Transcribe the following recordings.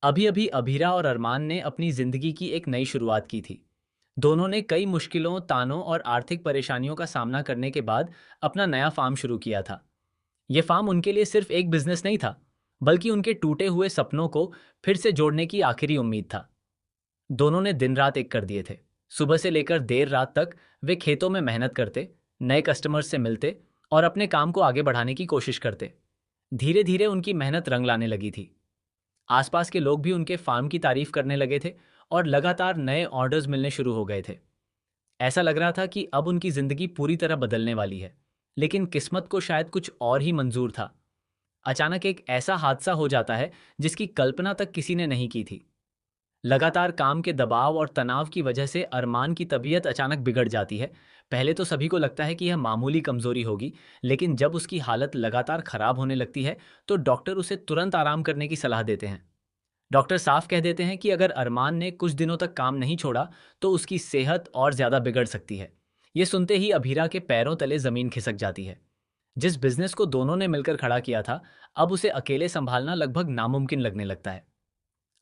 अभी अभी अभीरा और अरमान ने अपनी जिंदगी की एक नई शुरुआत की थी। दोनों ने कई मुश्किलों, तानों और आर्थिक परेशानियों का सामना करने के बाद अपना नया फार्म शुरू किया था। ये फार्म उनके लिए सिर्फ एक बिजनेस नहीं था, बल्कि उनके टूटे हुए सपनों को फिर से जोड़ने की आखिरी उम्मीद था। दोनों ने दिन रात एक कर दिए थे। सुबह से लेकर देर रात तक वे खेतों में मेहनत करते, नए कस्टमर्स से मिलते और अपने काम को आगे बढ़ाने की कोशिश करते। धीरे धीरे उनकी मेहनत रंग लाने लगी थी। आसपास के लोग भी उनके फार्म की तारीफ करने लगे थे और लगातार नए ऑर्डर्स मिलने शुरू हो गए थे। ऐसा लग रहा था कि अब उनकी जिंदगी पूरी तरह बदलने वाली है। लेकिन किस्मत को शायद कुछ और ही मंजूर था। अचानक एक ऐसा हादसा हो जाता है जिसकी कल्पना तक किसी ने नहीं की थी। लगातार काम के दबाव और तनाव की वजह से अरमान की तबीयत अचानक बिगड़ जाती है। पहले तो सभी को लगता है कि यह मामूली कमजोरी होगी, लेकिन जब उसकी हालत लगातार खराब होने लगती है तो डॉक्टर उसे तुरंत आराम करने की सलाह देते हैं। डॉक्टर साफ कह देते हैं कि अगर अरमान ने कुछ दिनों तक काम नहीं छोड़ा तो उसकी सेहत और ज्यादा बिगड़ सकती है। ये सुनते ही अभीरा के पैरों तले जमीन खिसक जाती है। जिस बिजनेस को दोनों ने मिलकर खड़ा किया था, अब उसे अकेले संभालना लगभग नामुमकिन लगने लगता है।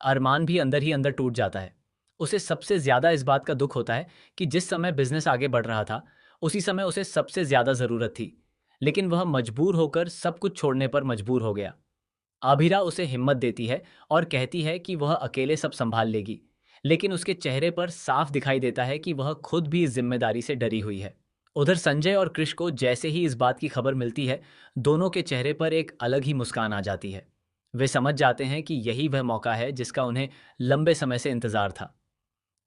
अरमान भी अंदर ही अंदर टूट जाता है। उसे सबसे ज्यादा इस बात का दुख होता है कि जिस समय बिजनेस आगे बढ़ रहा था, उसी समय उसे सबसे ज्यादा जरूरत थी, लेकिन वह मजबूर होकर सब कुछ छोड़ने पर मजबूर हो गया। आबिरा उसे हिम्मत देती है और कहती है कि वह अकेले सब संभाल लेगी, लेकिन उसके चेहरे पर साफ दिखाई देता है कि वह खुद भी इस जिम्मेदारी से डरी हुई है। उधर संजय और कृष को जैसे ही इस बात की खबर मिलती है, दोनों के चेहरे पर एक अलग ही मुस्कान आ जाती है। वे समझ जाते हैं कि यही वह मौका है जिसका उन्हें लंबे समय से इंतजार था।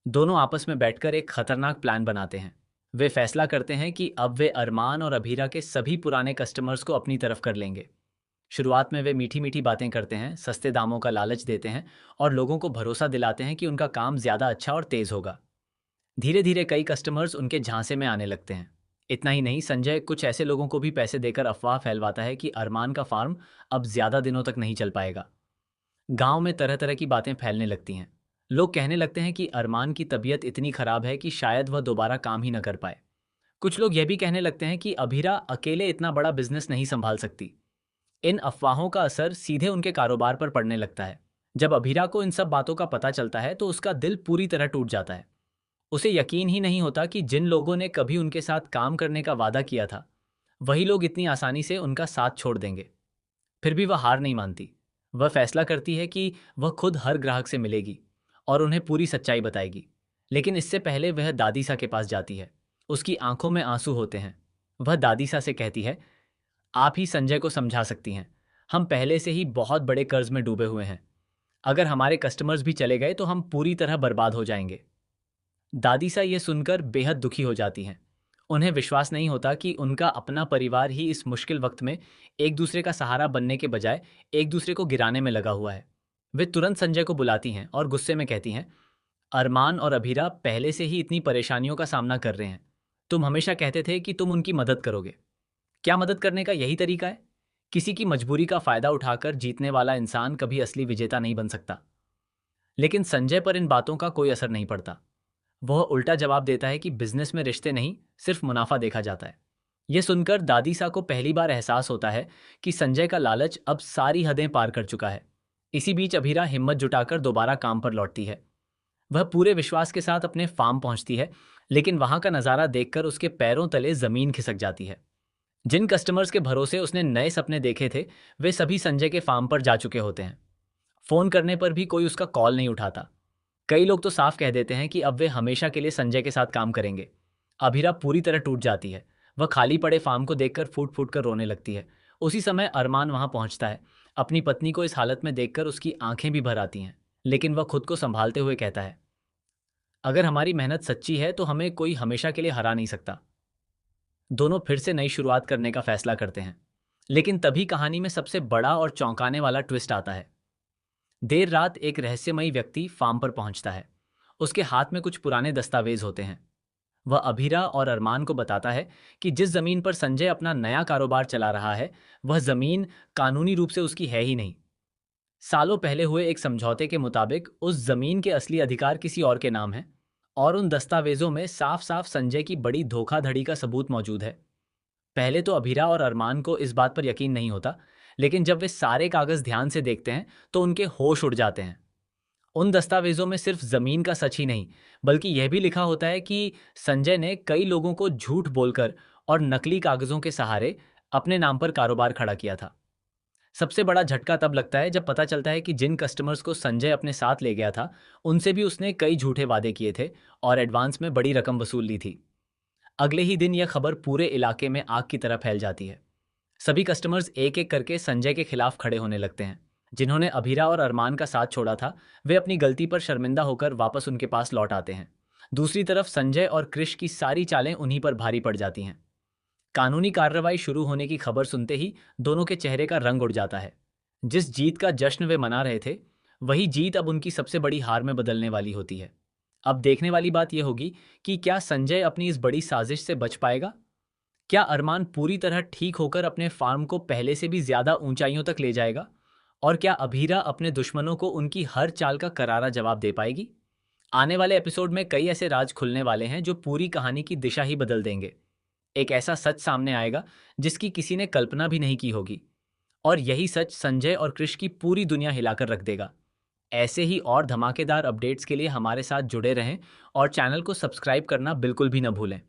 दोनों आपस में बैठकर एक खतरनाक प्लान बनाते हैं। वे फैसला करते हैं कि अब वे अरमान और अभीरा के सभी पुराने कस्टमर्स को अपनी तरफ कर लेंगे। शुरुआत में वे मीठी मीठी बातें करते हैं, सस्ते दामों का लालच देते हैं और लोगों को भरोसा दिलाते हैं कि उनका काम ज्यादा अच्छा और तेज होगा। धीरे धीरे कई कस्टमर्स उनके झांसे में आने लगते हैं। इतना ही नहीं, संजय कुछ ऐसे लोगों को भी पैसे देकर अफवाह फैलवाता है कि अरमान का फार्म अब ज्यादा दिनों तक नहीं चल पाएगा। गांव में तरह तरह की बातें फैलने लगती हैं। लोग कहने लगते हैं कि अरमान की तबीयत इतनी खराब है कि शायद वह दोबारा काम ही न कर पाए। कुछ लोग यह भी कहने लगते हैं कि अभीरा अकेले इतना बड़ा बिजनेस नहीं संभाल सकती। इन अफवाहों का असर सीधे उनके कारोबार पर पड़ने लगता है। जब अभीरा को इन सब बातों का पता चलता है तो उसका दिल पूरी तरह टूट जाता है। उसे यकीन ही नहीं होता कि जिन लोगों ने कभी उनके साथ काम करने का वादा किया था, वही लोग इतनी आसानी से उनका साथ छोड़ देंगे। फिर भी वह हार नहीं मानती। वह फैसला करती है कि वह खुद हर ग्राहक से मिलेगी और उन्हें पूरी सच्चाई बताएगी। लेकिन इससे पहले वह दादीसा के पास जाती है। उसकी आंखों में आंसू होते हैं। वह दादीसा से कहती है, आप ही संजय को समझा सकती हैं। हम पहले से ही बहुत बड़े कर्ज में डूबे हुए हैं। अगर हमारे कस्टमर्स भी चले गए तो हम पूरी तरह बर्बाद हो जाएंगे। दादीसा ये सुनकर बेहद दुखी हो जाती हैं। उन्हें विश्वास नहीं होता कि उनका अपना परिवार ही इस मुश्किल वक्त में एक दूसरे का सहारा बनने के बजाय एक दूसरे को गिराने में लगा हुआ है। वे तुरंत संजय को बुलाती हैं और गुस्से में कहती हैं, अरमान और अभीरा पहले से ही इतनी परेशानियों का सामना कर रहे हैं। तुम हमेशा कहते थे कि तुम उनकी मदद करोगे। क्या मदद करने का यही तरीका है? किसी की मजबूरी का फायदा उठाकर जीतने वाला इंसान कभी असली विजेता नहीं बन सकता। लेकिन संजय पर इन बातों का कोई असर नहीं पड़ता। वह उल्टा जवाब देता है कि बिजनेस में रिश्ते नहीं, सिर्फ मुनाफा देखा जाता है। यह सुनकर दादीसा को पहली बार एहसास होता है कि संजय का लालच अब सारी हदें पार कर चुका है। इसी बीच अभीरा हिम्मत जुटाकर दोबारा काम पर लौटती है। वह पूरे विश्वास के साथ अपने फार्म पहुंचती है, लेकिन वहां का नजारा देखकर उसके पैरों तले जमीन खिसक जाती है। जिन कस्टमर्स के भरोसे उसने नए सपने देखे थे, वे सभी संजय के फार्म पर जा चुके होते हैं। फोन करने पर भी कोई उसका कॉल नहीं उठाता। कई लोग तो साफ कह देते हैं कि अब वे हमेशा के लिए संजय के साथ काम करेंगे। अभीरा पूरी तरह टूट जाती है। वह खाली पड़े फार्म को देखकर फूट फूट कर रोने लगती है। उसी समय अरमान वहां पहुंचता है। अपनी पत्नी को इस हालत में देखकर उसकी आंखें भी भर आती हैं, लेकिन वह खुद को संभालते हुए कहता है, अगर हमारी मेहनत सच्ची है तो हमें कोई हमेशा के लिए हरा नहीं सकता। दोनों फिर से नई शुरुआत करने का फैसला करते हैं। लेकिन तभी कहानी में सबसे बड़ा और चौंकाने वाला ट्विस्ट आता है। देर रात एक रहस्यमयी व्यक्ति फार्म पर पहुंचता है। उसके हाथ में कुछ पुराने दस्तावेज होते हैं। वह अभीरा और अरमान को बताता है कि जिस जमीन पर संजय अपना नया कारोबार चला रहा है, वह जमीन कानूनी रूप से उसकी है ही नहीं। सालों पहले हुए एक समझौते के मुताबिक उस जमीन के असली अधिकार किसी और के नाम है और उन दस्तावेजों में साफ साफ संजय की बड़ी धोखाधड़ी का सबूत मौजूद है। पहले तो अभीरा और अरमान को इस बात पर यकीन नहीं होता, लेकिन जब वे सारे कागज ध्यान से देखते हैं तो उनके होश उड़ जाते हैं। उन दस्तावेजों में सिर्फ जमीन का सच ही नहीं, बल्कि यह भी लिखा होता है कि संजय ने कई लोगों को झूठ बोलकर और नकली कागजों के सहारे अपने नाम पर कारोबार खड़ा किया था। सबसे बड़ा झटका तब लगता है जब पता चलता है कि जिन कस्टमर्स को संजय अपने साथ ले गया था, उनसे भी उसने कई झूठे वादे किए थे और एडवांस में बड़ी रकम वसूल ली थी। अगले ही दिन यह खबर पूरे इलाके में आग की तरह फैल जाती है। सभी कस्टमर्स एक एक करके संजय के खिलाफ खड़े होने लगते हैं। जिन्होंने अभीरा और अरमान का साथ छोड़ा था, वे अपनी गलती पर शर्मिंदा होकर वापस उनके पास लौट आते हैं। दूसरी तरफ संजय और कृष की सारी चालें उन्हीं पर भारी पड़ जाती हैं। कानूनी कार्रवाई शुरू होने की खबर सुनते ही दोनों के चेहरे का रंग उड़ जाता है। जिस जीत का जश्न वे मना रहे थे, वही जीत अब उनकी सबसे बड़ी हार में बदलने वाली होती है। अब देखने वाली बात यह होगी कि क्या संजय अपनी इस बड़ी साजिश से बच पाएगा? क्या अरमान पूरी तरह ठीक होकर अपने फार्म को पहले से भी ज्यादा ऊंचाइयों तक ले जाएगा? और क्या अभीरा अपने दुश्मनों को उनकी हर चाल का करारा जवाब दे पाएगी? आने वाले एपिसोड में कई ऐसे राज खुलने वाले हैं जो पूरी कहानी की दिशा ही बदल देंगे। एक ऐसा सच सामने आएगा जिसकी किसी ने कल्पना भी नहीं की होगी, और यही सच संजय और कृष की पूरी दुनिया हिलाकर रख देगा। ऐसे ही और धमाकेदार अपडेट्स के लिए हमारे साथ जुड़े रहें और चैनल को सब्सक्राइब करना बिल्कुल भी न भूलें।